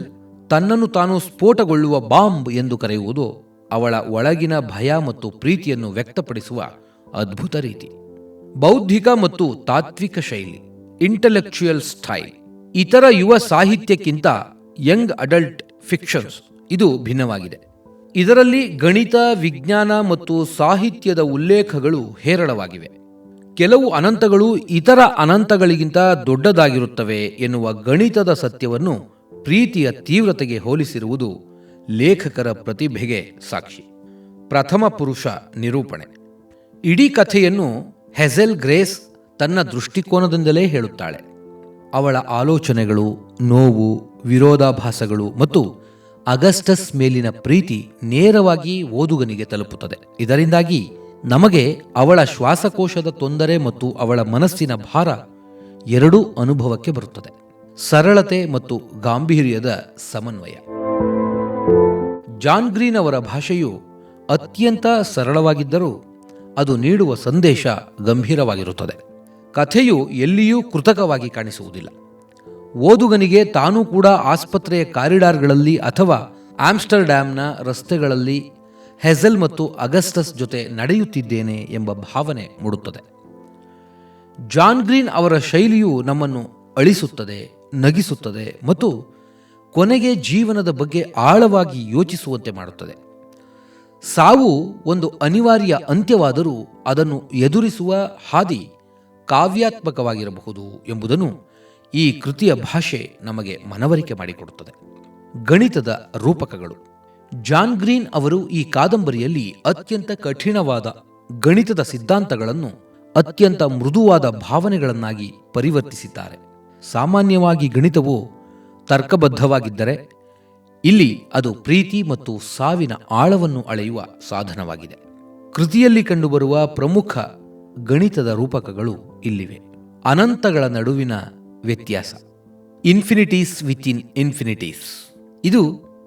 ತನ್ನನ್ನು ತಾನು ಸ್ಫೋಟಗೊಳ್ಳುವ ಬಾಂಬ್ ಎಂದು ಕರೆಯುವುದು ಅವಳ ಒಳಗಿನ ಭಯ ಮತ್ತು ಪ್ರೀತಿಯನ್ನು ವ್ಯಕ್ತಪಡಿಸುವ ಅದ್ಭುತ ರೀತಿ. ಬೌದ್ಧಿಕ ಮತ್ತು ತಾತ್ವಿಕ ಶೈಲಿ, ಇಂಟೆಲೆಕ್ಚುಯಲ್ ಸ್ಟೈಲ್. ಇತರ ಯುವ ಸಾಹಿತ್ಯಕ್ಕಿಂತ ಯಂಗ್ ಅಡಲ್ಟ್ ಫಿಕ್ಷನ್ಸ್ ಇದು ಭಿನ್ನವಾಗಿದೆ. ಇದರಲ್ಲಿ ಗಣಿತ, ವಿಜ್ಞಾನ ಮತ್ತು ಸಾಹಿತ್ಯದ ಉಲ್ಲೇಖಗಳು ಹೇರಳವಾಗಿವೆ. ಕೆಲವು ಅನಂತಗಳು ಇತರ ಅನಂತಗಳಿಗಿಂತ ದೊಡ್ಡದಾಗಿರುತ್ತವೆ ಎನ್ನುವ ಗಣಿತದ ಸತ್ಯವನ್ನು ಪ್ರೀತಿಯ ತೀವ್ರತೆಗೆ ಹೋಲಿಸಿರುವುದು ಲೇಖಕರ ಪ್ರತಿಭೆಗೆ ಸಾಕ್ಷಿ. ಪ್ರಥಮ ಪುರುಷ ನಿರೂಪಣೆ. ಇಡೀ ಕಥೆಯನ್ನು ಹೆಝೆಲ್ ಗ್ರೇಸ್ ತನ್ನ ದೃಷ್ಟಿಕೋನದಿಂದಲೇ ಹೇಳುತ್ತಾಳೆ. ಅವಳ ಆಲೋಚನೆಗಳು, ನೋವು, ವಿರೋಧಾಭಾಸಗಳು ಮತ್ತು ಅಗಸ್ಟಸ್ ಮೇಲಿನ ಪ್ರೀತಿ ನೇರವಾಗಿ ಓದುಗನಿಗೆ ತಲುಪುತ್ತದೆ. ಇದರಿಂದಾಗಿ ನಮಗೆ ಅವಳ ಶ್ವಾಸಕೋಶದ ತೊಂದರೆ ಮತ್ತು ಅವಳ ಮನಸ್ಸಿನ ಭಾರ ಎರಡೂ ಅನುಭವಕ್ಕೆ ಬರುತ್ತದೆ. ಸರಳತೆ ಮತ್ತು ಗಾಂಭೀರ್ಯದ ಸಮನ್ವಯ. ಜಾನ್ ಗ್ರೀನ್ ಅವರ ಭಾಷೆಯು ಅತ್ಯಂತ ಸರಳವಾಗಿದ್ದರೂ ಅದು ನೀಡುವ ಸಂದೇಶ ಗಂಭೀರವಾಗಿರುತ್ತದೆ. ಕಥೆಯು ಎಲ್ಲಿಯೂ ಕೃತಕವಾಗಿ ಕಾಣಿಸುವುದಿಲ್ಲ. ಓದುಗನಿಗೆ ತಾನೂ ಕೂಡ ಆಸ್ಪತ್ರೆಯ ಕಾರಿಡಾರ್ಗಳಲ್ಲಿ ಅಥವಾ ಆಮ್ಸ್ಟರ್ಡ್ಯಾಮ್ನ ರಸ್ತೆಗಳಲ್ಲಿ ಹೆಝೆಲ್ ಮತ್ತು ಅಗಸ್ಟಸ್ ಜೊತೆ ನಡೆಯುತ್ತಿದ್ದೇನೆ ಎಂಬ ಭಾವನೆ ಮೂಡುತ್ತದೆ. ಜಾನ್ ಗ್ರೀನ್ ಅವರ ಶೈಲಿಯು ನಮ್ಮನ್ನು ಅಳಿಸುತ್ತದೆ, ನಗಿಸುತ್ತದೆ ಮತ್ತು ಕೊನೆಗೆ ಜೀವನದ ಬಗ್ಗೆ ಆಳವಾಗಿ ಯೋಚಿಸುವಂತೆ ಮಾಡುತ್ತದೆ. ಸಾವು ಒಂದು ಅನಿವಾರ್ಯ ಅಂತ್ಯವಾದರೂ ಅದನ್ನು ಎದುರಿಸುವ ಹಾದಿ ಕಾವ್ಯಾತ್ಮಕವಾಗಿರಬಹುದು ಎಂಬುದನ್ನು ಈ ಕೃತಿಯ ಭಾಷೆ ನಮಗೆ ಮನವರಿಕೆ ಮಾಡಿಕೊಡುತ್ತದೆ. ಗಣಿತದ ರೂಪಕಗಳು. ಜಾನ್ ಗ್ರೀನ್ ಅವರು ಈ ಕಾದಂಬರಿಯಲ್ಲಿ ಅತ್ಯಂತ ಕಠಿಣವಾದ ಗಣಿತದ ಸಿದ್ಧಾಂತಗಳನ್ನು ಅತ್ಯಂತ ಮೃದುವಾದ ಭಾವನೆಗಳನ್ನಾಗಿ ಪರಿವರ್ತಿಸಿದ್ದಾರೆ. ಸಾಮಾನ್ಯವಾಗಿ ಗಣಿತವು ತರ್ಕಬದ್ಧವಾಗಿದ್ದರೆ ಇಲ್ಲಿ ಅದು ಪ್ರೀತಿ ಮತ್ತು ಸಾವಿನ ಆಳವನ್ನು ಅಳೆಯುವ ಸಾಧನವಾಗಿದೆ. ಕೃತಿಯಲ್ಲಿ ಕಂಡುಬರುವ ಪ್ರಮುಖ ಗಣಿತದ ರೂಪಕಗಳು ಇಲ್ಲಿವೆ. ಅನಂತಗಳ ನಡುವಿನ ವ್ಯತ್ಯಾಸ, ಇನ್ಫಿನಿಟೀಸ್ ವಿತಿನ್ ಇನ್ಫಿನಿಟೀಸ್. ಇದು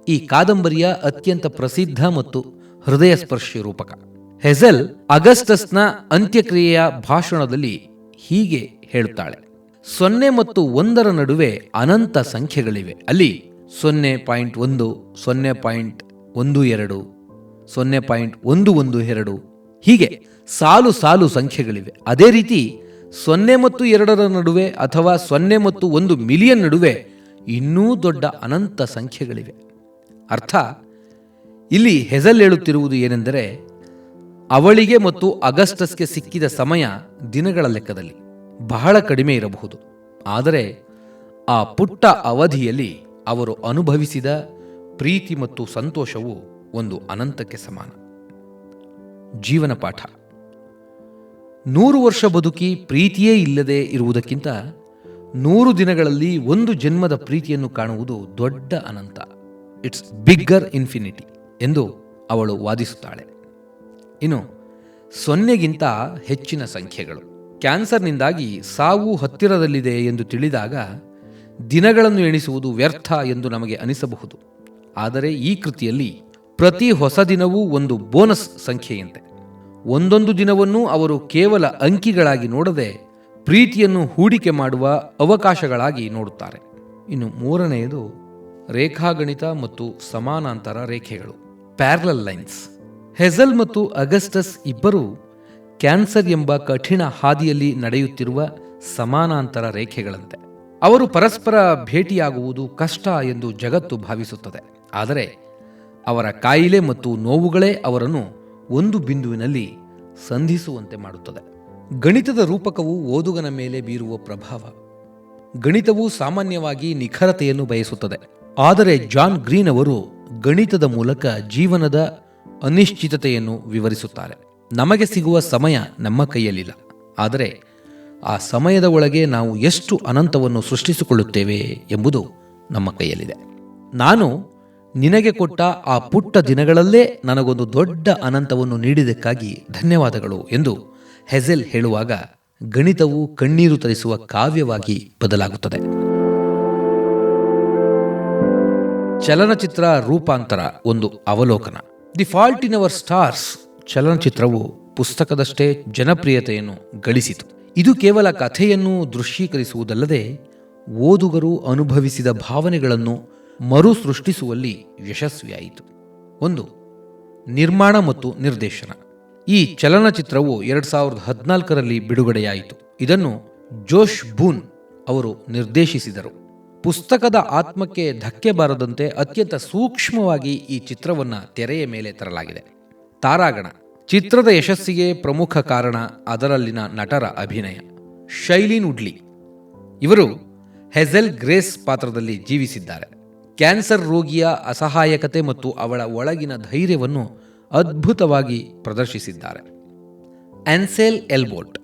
ಈ ಕಾದಂಬರಿಯ ಅತ್ಯಂತ ಪ್ರಸಿದ್ಧ ಮತ್ತು ಹೃದಯ ಸ್ಪರ್ಶಿ ರೂಪಕ. ಹೆಝೆಲ್ ಅಗಸ್ಟಸ್ನ ಅಂತ್ಯಕ್ರಿಯೆಯ ಭಾಷಣದಲ್ಲಿ ಹೀಗೆ ಹೇಳುತ್ತಾಳೆ, 0 ಮತ್ತು 1 ನಡುವೆ ಅನಂತ ಸಂಖ್ಯೆಗಳಿವೆ. ಅಲ್ಲಿ 0.1, 0.12, 0.112 ಹೀಗೆ ಸಾಲು ಸಾಲು ಸಂಖ್ಯೆಗಳಿವೆ. ಅದೇ ರೀತಿ 0 ಮತ್ತು 2 ನಡುವೆ ಅಥವಾ 0 ಮತ್ತು 1 ಮಿಲಿಯನ್ ನಡುವೆ ಇನ್ನೂ ದೊಡ್ಡ ಅನಂತ ಸಂಖ್ಯೆಗಳಿವೆ. ಅರ್ಥ, ಇಲ್ಲಿ ಹೆಜಲ್ ಹೇಳುತ್ತಿರುವುದು ಏನೆಂದರೆ, ಅವಳಿಗೆ ಮತ್ತು ಅಗಸ್ಟಸ್ಗೆ ಸಿಕ್ಕಿದ ಸಮಯ ದಿನಗಳ ಲೆಕ್ಕದಲ್ಲಿ ಬಹಳ ಕಡಿಮೆ ಇರಬಹುದು, ಆದರೆ ಆ ಪುಟ್ಟ ಅವಧಿಯಲ್ಲಿ ಅವರು ಅನುಭವಿಸಿದ ಪ್ರೀತಿ ಮತ್ತು ಸಂತೋಷವು ಒಂದು ಅನಂತಕ್ಕೆ ಸಮಾನ. ಜೀವನ ಪಾಠ: 100 ವರ್ಷ ಬದುಕಿ ಪ್ರೀತಿಯೇ ಇಲ್ಲದೆ ಇರುವುದಕ್ಕಿಂತ 100 ದಿನಗಳಲ್ಲಿ ಒಂದು ಜನ್ಮದ ಪ್ರೀತಿಯನ್ನು ಕಾಣುವುದು ದೊಡ್ಡ ಅನಂತ. ಇಟ್ಸ್ ಬಿಗ್ಗರ್ ಇನ್ಫಿನಿಟಿ ಎಂದು ಅವಳು ವಾದಿಸುತ್ತಾಳೆ. ಇನ್ನು 0ಗಿಂತ ಹೆಚ್ಚಿನ ಸಂಖ್ಯೆಗಳು. ಕ್ಯಾನ್ಸರ್ನಿಂದಾಗಿ ಸಾವು ಹತ್ತಿರದಲ್ಲಿದೆ ಎಂದು ತಿಳಿದಾಗ ದಿನಗಳನ್ನು ಎಣಿಸುವುದು ವ್ಯರ್ಥ ಎಂದು ನಮಗೆ ಅನಿಸಬಹುದು. ಆದರೆ ಈ ಕೃತಿಯಲ್ಲಿ ಪ್ರತಿ ಹೊಸ ದಿನವೂ ಒಂದು ಬೋನಸ್ ಸಂಖ್ಯೆಯಂತೆ. ಒಂದೊಂದು ದಿನವನ್ನೂ ಅವರು ಕೇವಲ ಅಂಕಿಗಳಾಗಿ ನೋಡದೆ ಪ್ರೀತಿಯನ್ನು ಹೂಡಿಕೆ ಮಾಡುವ ಅವಕಾಶಗಳಾಗಿ ನೋಡುತ್ತಾರೆ. ಇನ್ನು 3ನೆಯದು ರೇಖಾಗಣಿತ ಮತ್ತು ಸಮಾನಾಂತರ ರೇಖೆಗಳು, ಪ್ಯಾರಲಲ್ ಲೈನ್ಸ್. ಹೆಜಲ್ ಮತ್ತು ಅಗಸ್ಟಸ್ ಇಬ್ಬರೂ ಕ್ಯಾನ್ಸರ್ ಎಂಬ ಕಠಿಣ ಹಾದಿಯಲ್ಲಿ ನಡೆಯುತ್ತಿರುವ ಸಮಾನಾಂತರ ರೇಖೆಗಳಂತೆ. ಅವರು ಪರಸ್ಪರ ಭೇಟಿಯಾಗುವುದು ಕಷ್ಟ ಎಂದು ಜಗತ್ತು ಭಾವಿಸುತ್ತದೆ, ಆದರೆ ಅವರ ಕಾಯಿಲೆ ಮತ್ತು ನೋವುಗಳೇ ಅವರನ್ನು ಒಂದು ಬಿಂದುವಿನಲ್ಲಿ ಸಂಧಿಸುವಂತೆ ಮಾಡುತ್ತದೆ. ಗಣಿತದ ರೂಪಕವು ಓದುಗನ ಮೇಲೆ ಬೀರುವ ಪ್ರಭಾವ. ಗಣಿತವು ಸಾಮಾನ್ಯವಾಗಿ ನಿಖರತೆಯನ್ನು ಬಯಸುತ್ತದೆ, ಆದರೆ ಜಾನ್ ಗ್ರೀನ್ ಅವರು ಗಣಿತದ ಮೂಲಕ ಜೀವನದ ಅನಿಶ್ಚಿತತೆಯನ್ನು ವಿವರಿಸುತ್ತಾರೆ. ನಮಗೆ ಸಿಗುವ ಸಮಯ ನಮ್ಮ ಕೈಯಲ್ಲಿಲ್ಲ, ಆದರೆ ಆ ಸಮಯದ ಒಳಗೆ ನಾವು ಎಷ್ಟು ಅನಂತವನ್ನು ಸೃಷ್ಟಿಸಿಕೊಳ್ಳುತ್ತೇವೆ ಎಂಬುದು ನಮ್ಮ ಕೈಯಲ್ಲಿದೆ. ನಾನು ನಿನಗೆ ಕೊಟ್ಟ ಆ ಪುಟ್ಟ ದಿನಗಳಲ್ಲೇ ನನಗೊಂದು ದೊಡ್ಡ ಅನಂತವನ್ನು ನೀಡಿದ್ದಕ್ಕಾಗಿ ಧನ್ಯವಾದಗಳು ಎಂದು ಹೆಜೆಲ್ ಹೇಳುವಾಗ ಗಣಿತವು ಕಣ್ಣೀರು ತರಿಸುವ ಕಾವ್ಯವಾಗಿ ಬದಲಾಗುತ್ತದೆ. ಚಲನಚಿತ್ರ ರೂಪಾಂತರ ಒಂದು ಅವಲೋಕನ. The fault in our stars ಚಲನಚಿತ್ರವು ಪುಸ್ತಕದಷ್ಟೇ ಜನಪ್ರಿಯತೆಯನ್ನು ಗಳಿಸಿತು. ಇದು ಕೇವಲ ಕಥೆಯನ್ನು ದೃಶ್ಯೀಕರಿಸುವುದಲ್ಲದೆ ಓದುಗರು ಅನುಭವಿಸಿದ ಭಾವನೆಗಳನ್ನು ಮರು ಸೃಷ್ಟಿಸುವಲ್ಲಿ ಯಶಸ್ವಿಯಾಯಿತು. 1. ನಿರ್ಮಾಣ ಮತ್ತು ನಿರ್ದೇಶನ. ಈ ಚಲನಚಿತ್ರವು 2014ರಲ್ಲಿ ಬಿಡುಗಡೆಯಾಯಿತು. ಇದನ್ನು ಜೋಶ್ ಬೂನ್ ಅವರು ನಿರ್ದೇಶಿಸಿದರು. ಪುಸ್ತಕದ ಆತ್ಮಕ್ಕೆ ಧಕ್ಕೆ ಬಾರದಂತೆ ಅತ್ಯಂತ ಸೂಕ್ಷ್ಮವಾಗಿ ಈ ಚಿತ್ರವನ್ನು ತೆರೆಯ ಮೇಲೆ ತರಲಾಗಿದೆ. ತಾರಾಗಣ. ಚಿತ್ರದ ಯಶಸ್ಸಿಗೆ ಪ್ರಮುಖ ಕಾರಣ ಅದರಲ್ಲಿನ ನಟರ ಅಭಿನಯ. ಶೈಲೀನ್ ವುಡ್ಲಿ ಇವರು ಹೆಜೆಲ್ ಗ್ರೇಸ್ ಪಾತ್ರದಲ್ಲಿ ಜೀವಿಸಿದ್ದಾರೆ. ಕ್ಯಾನ್ಸರ್ ರೋಗಿಯ ಅಸಹಾಯಕತೆ ಮತ್ತು ಅವಳ ಒಳಗಿನ ಧೈರ್ಯವನ್ನು ಅದ್ಭುತವಾಗಿ ಪ್ರದರ್ಶಿಸಿದ್ದಾರೆ. ಆನ್ಸೆಲ್ ಎಲ್ಬೋರ್ಟ್.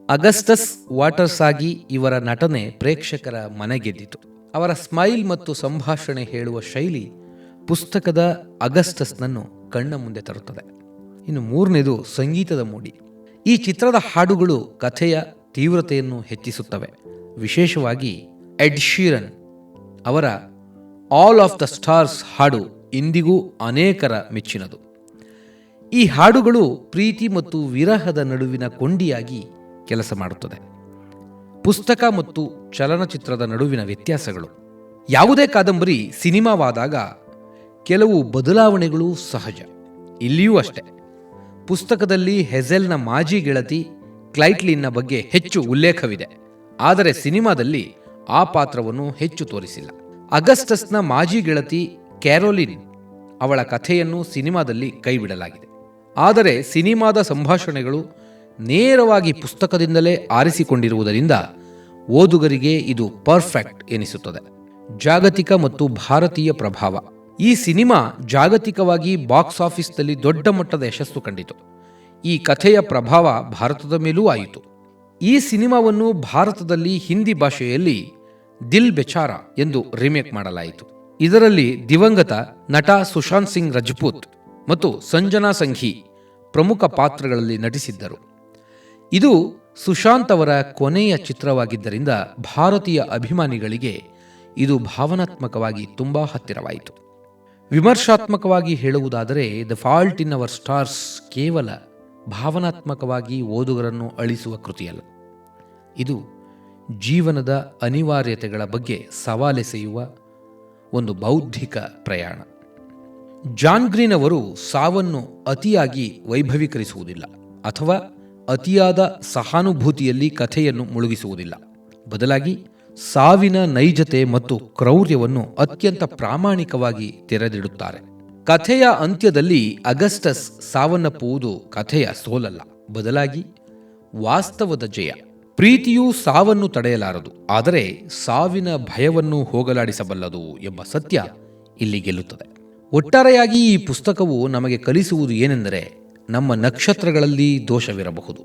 ಅಗಸ್ಟಸ್ ವಾಟರ್ಸ್ ಆಗಿ ಇವರ ನಟನೆ ಪ್ರೇಕ್ಷಕರ ಮನಗೆದ್ದಿತು. ಅವರ ಸ್ಮೈಲ್ ಮತ್ತು ಸಂಭಾಷಣೆ ಹೇಳುವ ಶೈಲಿ ಪುಸ್ತಕದ ಅಗಸ್ಟಸ್ನನ್ನು ಕಣ್ಣ ಮುಂದೆ ತರುತ್ತದೆ. ಇನ್ನು 3ನೇದು ಸಂಗೀತದ ಮೋಡಿ. ಈ ಚಿತ್ರದ ಹಾಡುಗಳು ಕಥೆಯ ತೀವ್ರತೆಯನ್ನು ಹೆಚ್ಚಿಸುತ್ತವೆ. ವಿಶೇಷವಾಗಿ ಎಡ್ ಶೀರನ್ ಅವರ ಆಲ್ ಆಫ್ ದ ಸ್ಟಾರ್ಸ್ ಹಾಡು ಇಂದಿಗೂ ಅನೇಕರ ಮೆಚ್ಚಿನದು. ಈ ಹಾಡುಗಳು ಪ್ರೀತಿ ಮತ್ತು ವಿರಹದ ನಡುವಿನ ಕೊಂಡಿಯಾಗಿ ಕೆಲಸ ಮಾಡುತ್ತದೆ. ಪುಸ್ತಕ ಮತ್ತು ಚಲನಚಿತ್ರದ ನಡುವಿನ ವ್ಯತ್ಯಾಸಗಳು. ಯಾವುದೇ ಕಾದಂಬರಿ ಸಿನಿಮಾವಾದಾಗ ಕೆಲವು ಬದಲಾವಣೆಗಳು ಸಹಜ. ಇಲ್ಲಿಯೂ ಅಷ್ಟೆ. ಪುಸ್ತಕದಲ್ಲಿ ಹೆಜೆಲ್ನ ಮಾಜಿ ಗೆಳತಿ ಕ್ಲೈಟ್ಲಿನ್ನ ಬಗ್ಗೆ ಹೆಚ್ಚು ಉಲ್ಲೇಖವಿದೆ, ಆದರೆ ಸಿನಿಮಾದಲ್ಲಿ ಆ ಪಾತ್ರವನ್ನು ಹೆಚ್ಚು ತೋರಿಸಿಲ್ಲ. ಅಗಸ್ಟಸ್ನ ಮಾಜಿ ಗೆಳತಿ ಕ್ಯಾರೋಲಿನ್ ಅವಳ ಕಥೆಯನ್ನು ಸಿನಿಮಾದಲ್ಲಿ ಕೈಬಿಡಲಾಗಿದೆ, ಆದರೆ ಸಿನಿಮಾದ ಸಂಭಾಷಣೆಗಳು ನೇರವಾಗಿ ಪುಸ್ತಕದಿಂದಲೇ ಆರಿಸಿಕೊಂಡಿರುವುದರಿಂದ ಓದುಗರಿಗೆ ಇದು ಪರ್ಫೆಕ್ಟ್ ಎನಿಸುತ್ತದೆ. ಜಾಗತಿಕ ಮತ್ತು ಭಾರತೀಯ ಪ್ರಭಾವ. ಈ ಸಿನಿಮಾ ಜಾಗತಿಕವಾಗಿ ಬಾಕ್ಸ್ ಆಫೀಸ್ನಲ್ಲಿ ದೊಡ್ಡ ಮಟ್ಟದ ಯಶಸ್ಸು ಕಂಡಿತು. ಈ ಕಥೆಯ ಪ್ರಭಾವ ಭಾರತದ ಮೇಲೂ ಆಯಿತು. ಈ ಸಿನಿಮಾವನ್ನು ಭಾರತದಲ್ಲಿ ಹಿಂದಿ ಭಾಷೆಯಲ್ಲಿ ದಿಲ್ ಬೆಚಾರ ಎಂದು ರಿಮೇಕ್ ಮಾಡಲಾಯಿತು. ಇದರಲ್ಲಿ ದಿವಂಗತ ನಟ ಸುಶಾಂತ್ ಸಿಂಗ್ ರಜಪೂತ್ ಮತ್ತು ಸಂಜನಾ ಸಂಘಿ ಪ್ರಮುಖ ಪಾತ್ರಗಳಲ್ಲಿ ನಟಿಸಿದ್ದರು. ಇದು ಸುಶಾಂತ್ ಅವರ ಕೊನೆಯ ಚಿತ್ರವಾಗಿದ್ದರಿಂದ ಭಾರತೀಯ ಅಭಿಮಾನಿಗಳಿಗೆ ಇದು ಭಾವನಾತ್ಮಕವಾಗಿ ತುಂಬಾ ಹತ್ತಿರವಾಯಿತು. ವಿಮರ್ಶಾತ್ಮಕವಾಗಿ ಹೇಳುವುದಾದರೆ the fault in our stars ಕೇವಲ ಭಾವನಾತ್ಮಕವಾಗಿ ಓದುಗರನ್ನು ಅಳಿಸುವ ಕೃತಿಯಲ್ಲ. ಇದು ಜೀವನದ ಅನಿವಾರ್ಯತೆಗಳ ಬಗ್ಗೆ ಸವಾಲೆಸೆಯುವ ಒಂದು ಬೌದ್ಧಿಕ ಪ್ರಯಾಣ. ಜಾನ್ ಗ್ರೀನ್ ಅವರು ಸಾವನ್ನು ಅತಿಯಾಗಿ ವೈಭವೀಕರಿಸುವುದಿಲ್ಲ ಅಥವಾ ಅತಿಯಾದ ಸಹಾನುಭೂತಿಯಲ್ಲಿ ಕಥೆಯನ್ನು ಮುಳುಗಿಸುವುದಿಲ್ಲ. ಬದಲಾಗಿ ಸಾವಿನ ನೈಜತೆ ಮತ್ತು ಕ್ರೌರ್ಯವನ್ನು ಅತ್ಯಂತ ಪ್ರಾಮಾಣಿಕವಾಗಿ ತೆರೆದಿಡುತ್ತಾರೆ. ಕಥೆಯ ಅಂತ್ಯದಲ್ಲಿ ಅಗಸ್ಟಸ್ ಸಾವನ್ನಪ್ಪುವುದು ಕಥೆಯ ಸೋಲಲ್ಲ, ಬದಲಾಗಿ ವಾಸ್ತವದ ಜಯ. ಪ್ರೀತಿಯು ಸಾವನ್ನು ತಡೆಯಲಾರದು, ಆದರೆ ಸಾವಿನ ಭಯವನ್ನು ಹೋಗಲಾಡಿಸಬಲ್ಲದು ಎಂಬ ಸತ್ಯ ಇಲ್ಲಿ ಗೆಲ್ಲುತ್ತದೆ. ಒಟ್ಟಾರೆಯಾಗಿ ಈ ಪುಸ್ತಕವು ನಮಗೆ ಕಲಿಸುವುದು ಏನೆಂದರೆ, ನಮ್ಮ ನಕ್ಷತ್ರಗಳಲ್ಲಿ ದೋಷವಿರಬಹುದು,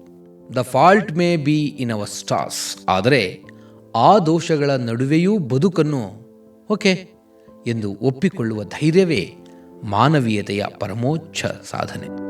the fault may be in our stars, ಆದರೆ ಆ ದೋಷಗಳ ನಡುವೆಯೂ ಬದುಕನ್ನು ಓಕೆ ಎಂದು ಒಪ್ಪಿಕೊಳ್ಳುವ ಧೈರ್ಯವೇ ಮಾನವೀಯತೆಯ ಪರಮೋಚ್ಚ ಸಾಧನೆ.